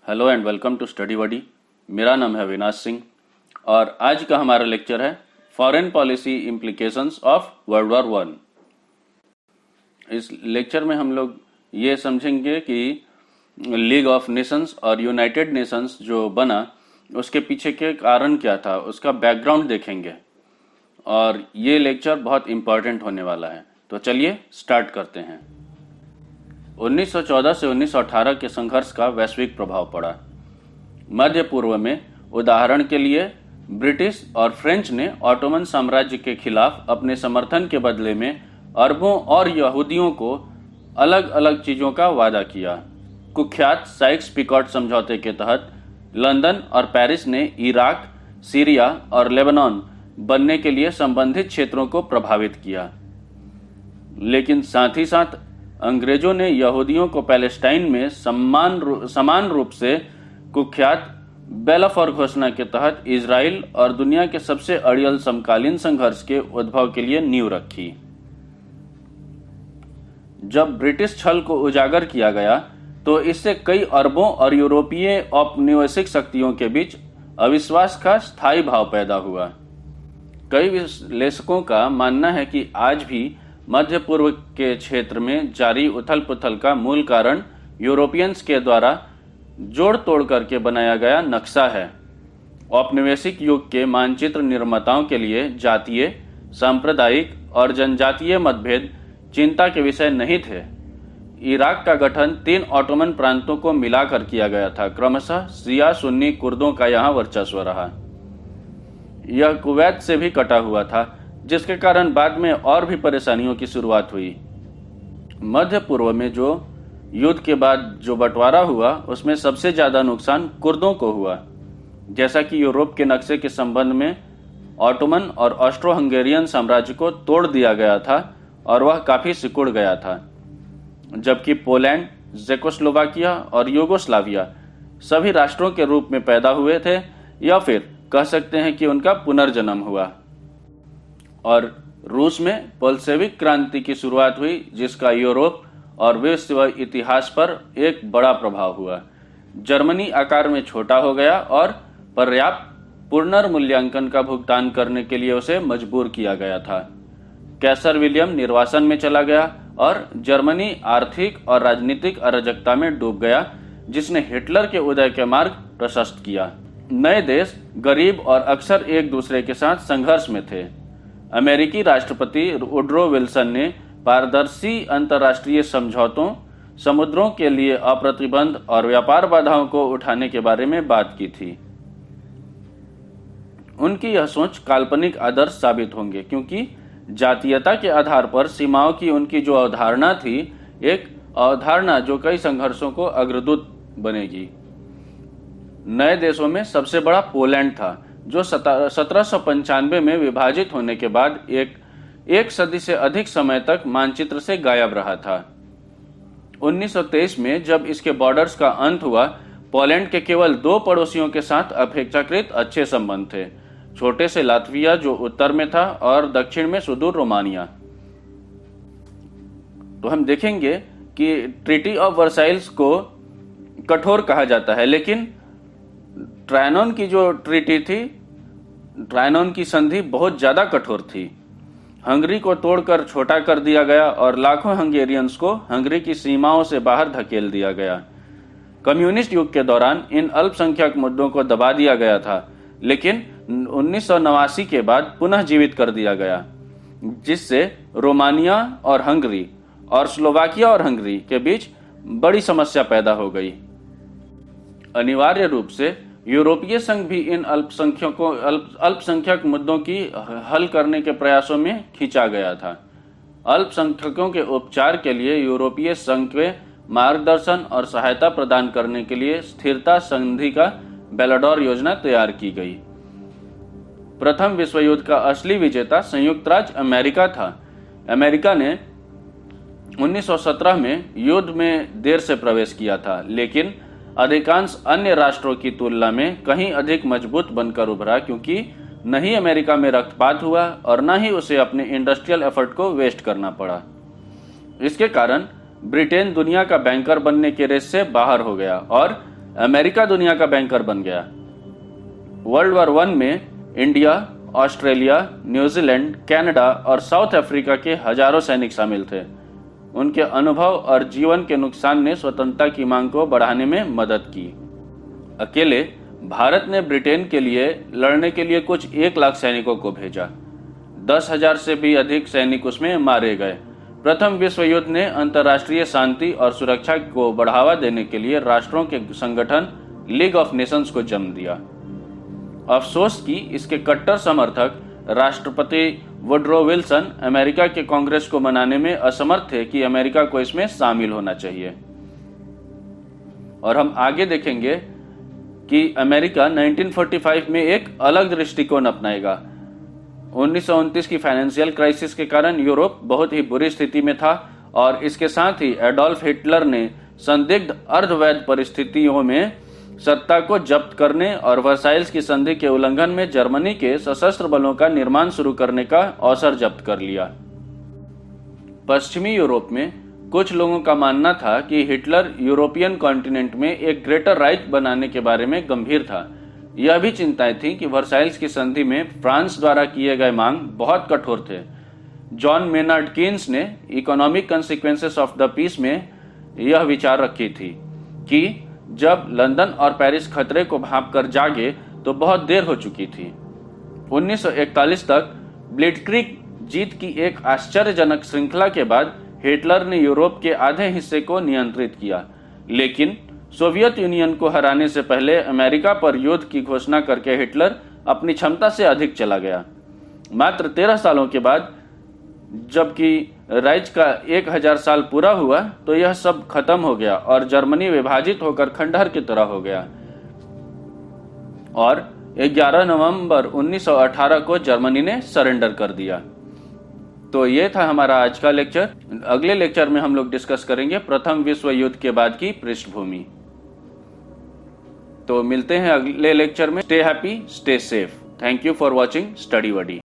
Hello and welcome to Study Buddy. मेरा नाम है अविनाश सिंह और आज का हमारा लेक्चर है foreign policy implications of world war one. इस लेक्चर में हम लोग ये समझेंगे कि लीग ऑफ नेशंस और यूनाइटेड नेशंस जो बना उसके पीछे के कारण क्या था, उसका बैकग्राउंड देखेंगे और ये लेक्चर बहुत इम्पॉर्टेंट होने वाला है। तो चलिए स्टार्ट करते हैं। 1914 से 1918 के संघर्ष का वैश्विक प्रभाव पड़ा। मध्य पूर्व में उदाहरण के लिए ब्रिटिश और फ्रेंच ने ऑटोमन साम्राज्य के खिलाफ अपने समर्थन के बदले में अरबों और यहूदियों को अलग अलग चीज़ों का वादा किया। कुख्यात साइक्स पिकॉट समझौते के तहत लंदन और पेरिस ने इराक, सीरिया और लेबनान बनने के लिए संबंधित क्षेत्रों को प्रभावित किया, लेकिन साथ ही साथ अंग्रेजों ने यहूदियों को पैलेस्टाइन में समान रूप से कुख्यात बेलाफोर घोषणा के तहत इजराइल और दुनिया के सबसे अड़ियल समकालीन संघर्ष के उद्भव के लिए नींव रखी। जब ब्रिटिश छल को उजागर किया गया तो इससे कई अरबों और यूरोपीय औपनिवेशिक शक्तियों के बीच अविश्वास का स्थायी भाव पैदा हुआ। कई विश्लेषकों का मानना है कि आज भी मध्य पूर्व के क्षेत्र में जारी उथल पुथल का मूल कारण यूरोपियंस के द्वारा जोड़ तोड़ करके बनाया गया नक्शा है। औपनिवेशिक युग के मानचित्र निर्माताओं के लिए जातीय, सांप्रदायिक और जनजातीय मतभेद चिंता के विषय नहीं थे। इराक का गठन 3 ऑटोमन प्रांतों को मिलाकर किया गया था। क्रमशः शिया सुन्नी कुर्दों का यहाँ वर्चस्व रहा। यह कुवैत से भी कटा हुआ था, जिसके कारण बाद में और भी परेशानियों की शुरुआत हुई। मध्य पूर्व में जो युद्ध के बाद जो बंटवारा हुआ उसमें सबसे ज़्यादा नुकसान कुर्दों को हुआ। जैसा कि यूरोप के नक्शे के संबंध में ऑटोमन और ऑस्ट्रो हंगेरियन साम्राज्य को तोड़ दिया गया था और वह काफ़ी सिकुड़ गया था, जबकि पोलैंड, जेकोस्लोवाकिया और यूगोस्लाविया सभी राष्ट्रों के रूप में पैदा हुए थे, या फिर कह सकते हैं कि उनका पुनर्जन्म हुआ। और रूस में बोल्शेविक क्रांति की शुरुआत हुई, जिसका यूरोप और विश्व इतिहास पर एक बड़ा प्रभाव हुआ। जर्मनी आकार में छोटा हो गया और पर्याप्त पुनर्मूल्यांकन का भुगतान करने के लिए उसे मजबूर किया गया था। कैसर विलियम निर्वासन में चला गया और जर्मनी आर्थिक और राजनीतिक अराजकता में डूब गया, जिसने हिटलर के उदय के मार्ग प्रशस्त किया। नए देश गरीब और अक्सर एक दूसरे के साथ संघर्ष में थे। अमेरिकी राष्ट्रपति वुडरो विल्सन ने पारदर्शी अंतर्राष्ट्रीय समझौतों, समुद्रों के लिए अप्रतिबंध और व्यापार बाधाओं को उठाने के बारे में बात की थी। उनकी यह सोच काल्पनिक आदर्श साबित होंगे, क्योंकि जातीयता के आधार पर सीमाओं की उनकी जो अवधारणा थी, एक अवधारणा जो कई संघर्षों को अग्रदूत बनेगी। नए देशों में सबसे बड़ा पोलैंड था, जो 1795 में विभाजित होने के बाद एक सदी से अधिक समय तक मानचित्र से गायब रहा था। 1923 में जब इसके बॉर्डर्स का अंत हुआ, पोलैंड के केवल 2 पड़ोसियों के साथ अपेक्षाकृत अच्छे संबंध थे, छोटे से लात्विया जो उत्तर में था और दक्षिण में सुदूर रोमानिया। तो हम देखेंगे कि ट्रीटी ऑफ वर्साइल्स को कठोर कहा जाता है, लेकिन ट्रायनॉन की जो ट्रीटी थी, ट्रायनॉन की संधि बहुत ज़्यादा कठोर थी। हंगरी को तोड़कर छोटा कर दिया गया और लाखों हंगेरियंस को हंगरी की सीमाओं से बाहर धकेल दिया गया। कम्युनिस्ट युग के दौरान इन अल्पसंख्यक मुद्दों को दबा दिया गया था, लेकिन 1989 के बाद पुनः जीवित कर दिया गया, जिससे रोमानिया और हंगरी और स्लोवाकिया और हंगरी के बीच बड़ी समस्या पैदा हो गई। अनिवार्य रूप से यूरोपीय संघ भी इन अल्पसंख्यक मुद्दों की हल करने के प्रयासों में खींचा गया था। अल्पसंख्यकों के उपचार के लिए यूरोपीय संघ के मार्गदर्शन और सहायता प्रदान करने के लिए स्थिरता संधि का बेलाडोर योजना तैयार की गई। प्रथम विश्व युद्ध का असली विजेता संयुक्त राज्य अमेरिका था। अमेरिका ने 1917 में युद्ध में देर से प्रवेश किया था, लेकिन अधिकांश अन्य राष्ट्रों की तुलना में कहीं अधिक मजबूत बनकर उभरा, क्योंकि न ही अमेरिका में रक्तपात हुआ और न ही उसे अपने इंडस्ट्रियल एफर्ट को वेस्ट करना पड़ा। इसके कारण ब्रिटेन दुनिया का बैंकर बनने के रेस से बाहर हो गया और अमेरिका दुनिया का बैंकर बन गया। वर्ल्ड वॉर 1 में इंडिया, ऑस्ट्रेलिया, न्यूजीलैंड, कनाडा और साउथ अफ्रीका के हजारों सैनिक शामिल थे। उनके अनुभव और जीवन के नुकसान ने स्वतंत्रता की मांग को बढ़ाने में मदद की। अकेले भारत ने ब्रिटेन के लिए लड़ने के लिए कुछ 1 लाख सैनिकों को भेजा। 10,000 से भी अधिक सैनिक उसमें मारे गए। प्रथम विश्व युद्ध ने अंतर्राष्ट्रीय शांति और सुरक्षा को बढ़ावा देने के लिए राष्ट्रों के संगठन लीग ऑफ नेशंस को जन्म दिया। अफसोस कि इसके कट्टर समर्थक राष्ट्रपति वुडरो विल्सन अमेरिका के कांग्रेस को मनाने में असमर्थ थे कि अमेरिका को इसमें शामिल होना चाहिए। और हम आगे देखेंगे कि अमेरिका 1945 में एक अलग दृष्टिकोण अपनाएगा। 1929 की फाइनेंशियल क्राइसिस के कारण यूरोप बहुत ही बुरी स्थिति में था और इसके साथ ही एडोल्फ हिटलर ने संदिग्ध अर्धवैध परिस्थितियों में सत्ता को जब्त करने और वर्साइल्स की संधि के उल्लंघन में जर्मनी के सशस्त्र बलों का निर्माण शुरू करने का अवसर जब्त कर लिया। पश्चिमी यूरोप में कुछ लोगों का मानना था कि हिटलर यूरोपियन कॉन्टिनेंट में एक ग्रेटर राइच बनाने के बारे में गंभीर था। यह भी चिंताएं थी कि वर्साइल्स की संधि में फ्रांस द्वारा किए गए मांग बहुत कठोर थे। जॉन मेनार्ड कीन्स ने economic consequences of the peace में यह विचार रखी थी कि जब लंदन और पेरिस खतरे को भांप कर जागे तो बहुत देर हो चुकी थी। 1941 तक ब्लिट्जक्रीग जीत की एक आश्चर्यजनक श्रृंखला के बाद हिटलर ने यूरोप के आधे हिस्से को नियंत्रित किया, लेकिन सोवियत यूनियन को हराने से पहले अमेरिका पर युद्ध की घोषणा करके हिटलर अपनी क्षमता से अधिक चला गया। मात्र 13 सालों के बाद जबकि राइच का 1000 साल पूरा हुआ तो यह सब खत्म हो गया और जर्मनी विभाजित होकर खंडहर की तरह हो गया और 11 नवंबर 1918 को जर्मनी ने सरेंडर कर दिया। तो ये था हमारा आज का लेक्चर। अगले लेक्चर में हम लोग डिस्कस करेंगे प्रथम विश्व युद्ध के बाद की पृष्ठभूमि। तो मिलते हैं अगले लेक्चर में। Stay happy, stay safe. Thank you for watching study buddy.